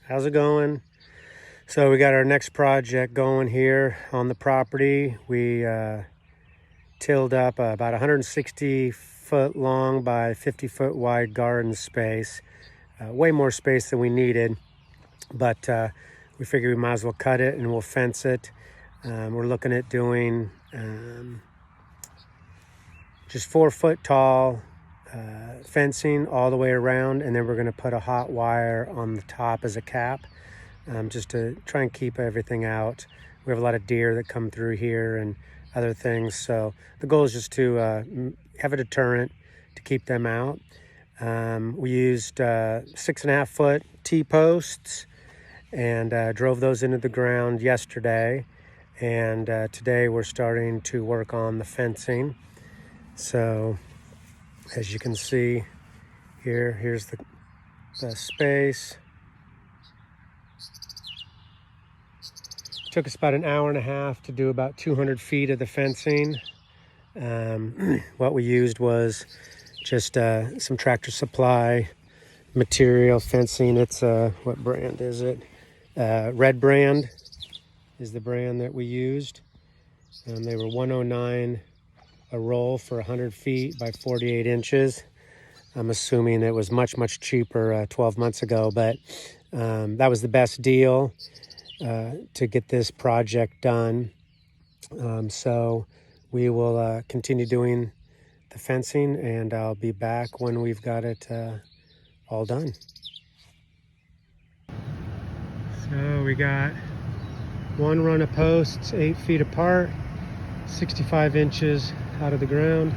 How's it going? So we got our next project going here on the property. We tilled up about 160 foot long by 50 foot wide garden space. Way more space than we needed, but we figured we might as well cut it and we'll fence it. We're looking at doing just 4 foot tall fencing all the way around, and then we're going to put a hot wire on the top as a cap, just to try and keep everything out. We have a lot of deer that come through here and other things, so the goal is just to have a deterrent to keep them out. We used 6.5 foot T-posts and drove those into the ground yesterday, and today we're starting to work on the fencing. So as you can see here, here's the space. Took us about an hour and a half to do about 200 feet of the fencing. What we used was just some Tractor Supply material fencing. It's what brand is it? Red Brand is the brand that we used. They were $109 a roll for 100 feet by 48 inches. I'm assuming it was much cheaper 12 months ago, but that was the best deal to get this project done. So we will continue doing the fencing, and I'll be back when we've got it all done. So we got one run of posts 8 feet apart, 65 inches out of the ground,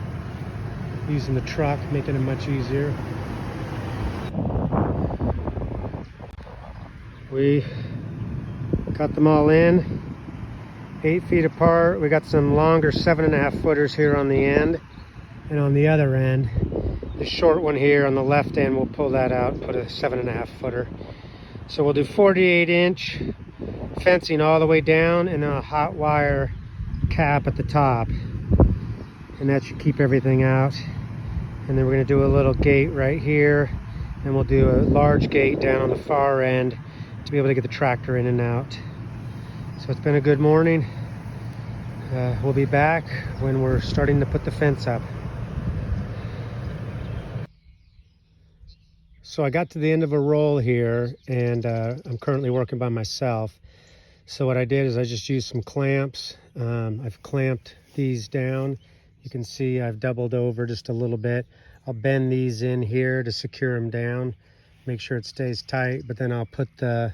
using the truck, making it much easier. We cut them all in 8 feet apart. We got some longer 7.5 footers here on the end, and on the other end, the short one here on the left end, we'll pull that out and put a 7.5 footer. So we'll do 48 inch fencing all the way down and a hot wire cap at the top, and that should keep everything out. And then we're going to do a little gate right here, and we'll do a large gate down on the far end to be able to get the tractor in and out. So it's been a good morning. We'll be back when we're starting to put the fence up. So I got to the end of a roll here, and I'm currently working by myself. So what I did is I just used some clamps. I've clamped these down. You can see I've doubled over just a little bit. I'll bend these in here to secure them down, make sure it stays tight, but then I'll put the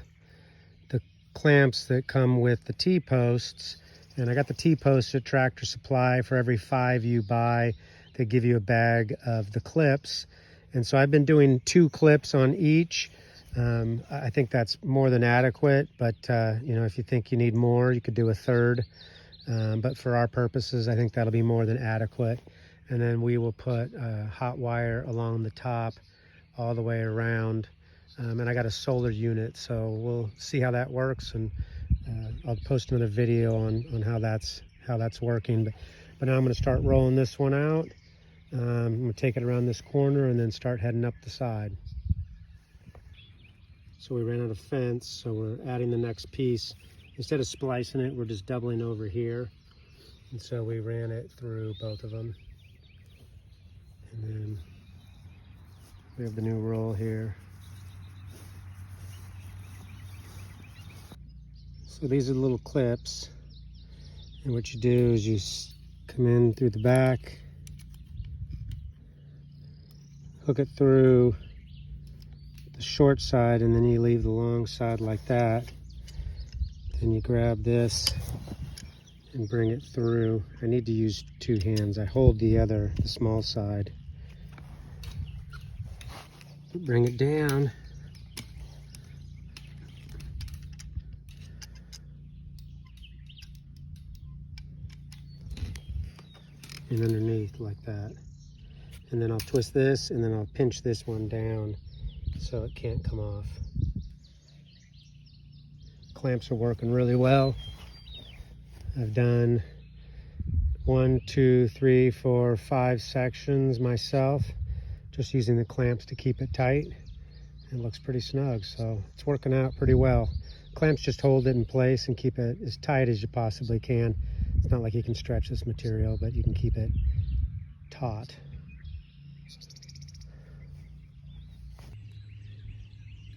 clamps that come with the T-posts. And I got the T-posts at Tractor Supply. For every 5 you buy, they give you a bag of the clips. And so I've been doing 2 clips on each. I think that's more than adequate, but you know, if you think you need more, you could do a third. But for our purposes, I think that'll be more than adequate. And then we will put hot wire along the top all the way around. And I got a solar unit, so we'll see how that works, and I'll post another video on how that's working. But now I'm going to start rolling this one out. I'm going to take it around this corner and then start heading up the side. So we ran out of fence, so we're adding the next piece. Instead of splicing it, we're just doubling over here. And so we ran it through both of them. And then we have the new roll here. So these are the little clips. And what you do is you come in through the back, hook it through the short side, and then you leave the long side like that. Then you grab this and bring it through. I need to use 2 hands. I hold the small side. Bring it down. And underneath like that. And then I'll twist this, and then I'll pinch this one down so it can't come off. Clamps are working really well. I've done 1, 2, 3, 4, 5 sections myself, just using the clamps to keep it tight. it looks pretty snug, so it's working out pretty well. Clamps just hold it in place and keep it as tight as you possibly can. It's not like you can stretch this material, but you can keep it taut.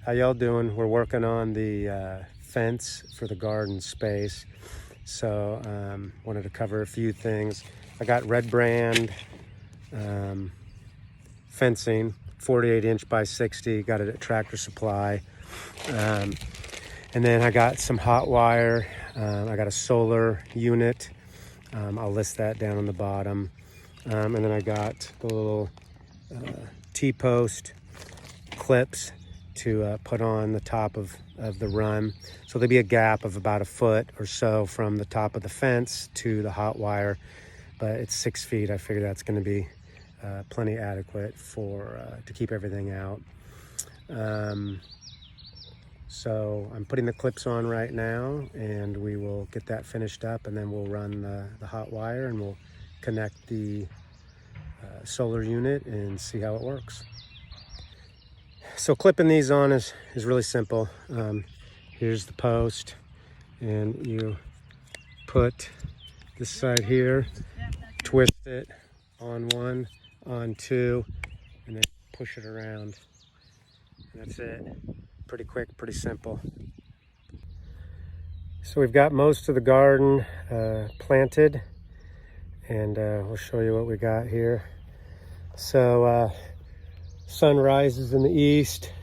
How y'all doing? We're working on the fence for the garden space. So wanted to cover a few things. I got Red Brand fencing, 48-inch by 60, got it at Tractor Supply. And then I got some hot wire. I got a solar unit. I'll list that down on the bottom. And then I got the little T-post clips to put on the top of the run. So there'll be a gap of about a foot or so from the top of the fence to the hot wire, but it's 6 feet. I figure that's going to be plenty adequate for to keep everything out. So I'm putting the clips on right now, and we will get that finished up, and then we'll run the hot wire, and we'll connect the solar unit and see how it works. So clipping these on is really simple. Here's the post, and you put this side here, twist it on one, on two, and then push it around. And that's it. Pretty quick, pretty simple. So we've got most of the garden planted, and we'll show you what we got here. So sun rises in the east,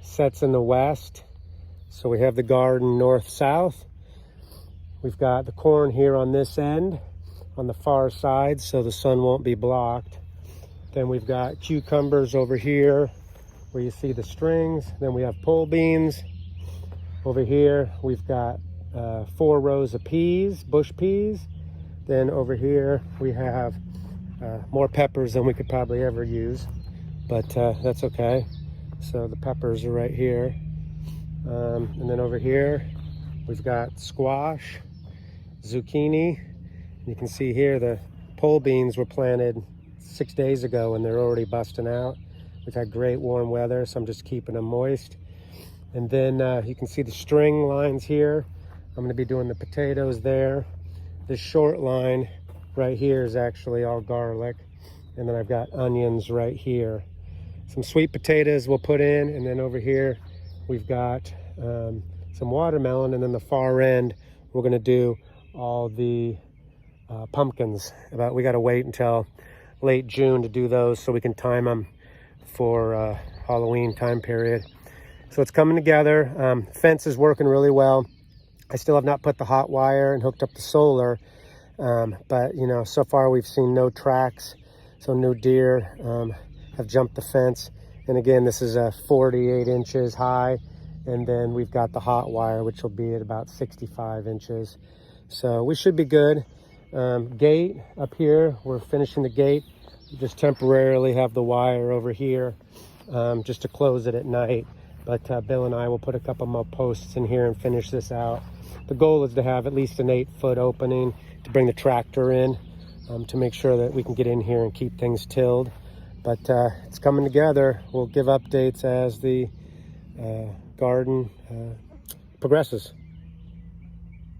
sets in the west. So we have the garden north-south. We've got the corn here on this end, on the far side, so the sun won't be blocked. Then we've got cucumbers over here, where you see the strings. Then we have pole beans. Over here, we've got 4 rows of peas, bush peas. Then over here, we have more peppers than we could probably ever use, but that's okay. So the peppers are right here. And then over here, we've got squash, zucchini. You can see here the pole beans were planted 6 days ago, and they're already busting out. We've had great warm weather, so I'm just keeping them moist. And then you can see the string lines here. I'm gonna be doing the potatoes there. This short line right here is actually all garlic. And then I've got onions right here. Some sweet potatoes we'll put in, and then over here we've got some watermelon, and then the far end we're gonna do all the pumpkins. We gotta wait until late June to do those so we can time them for Halloween time period. So it's coming together. Fence is working really well. I still have not put the hot wire and hooked up the solar, but you know, so far we've seen no tracks, so no deer have jumped the fence. And again, this is 48 inches high, and then we've got the hot wire, which will be at about 65 inches. So we should be good. Gate up here, we're finishing the gate. Just temporarily have the wire over here just to close it at night. But Bill and I will put a couple more posts in here and finish this out. The goal is to have at least an 8-foot opening to bring the tractor in to make sure that we can get in here and keep things tilled. But it's coming together. We'll give updates as the garden progresses.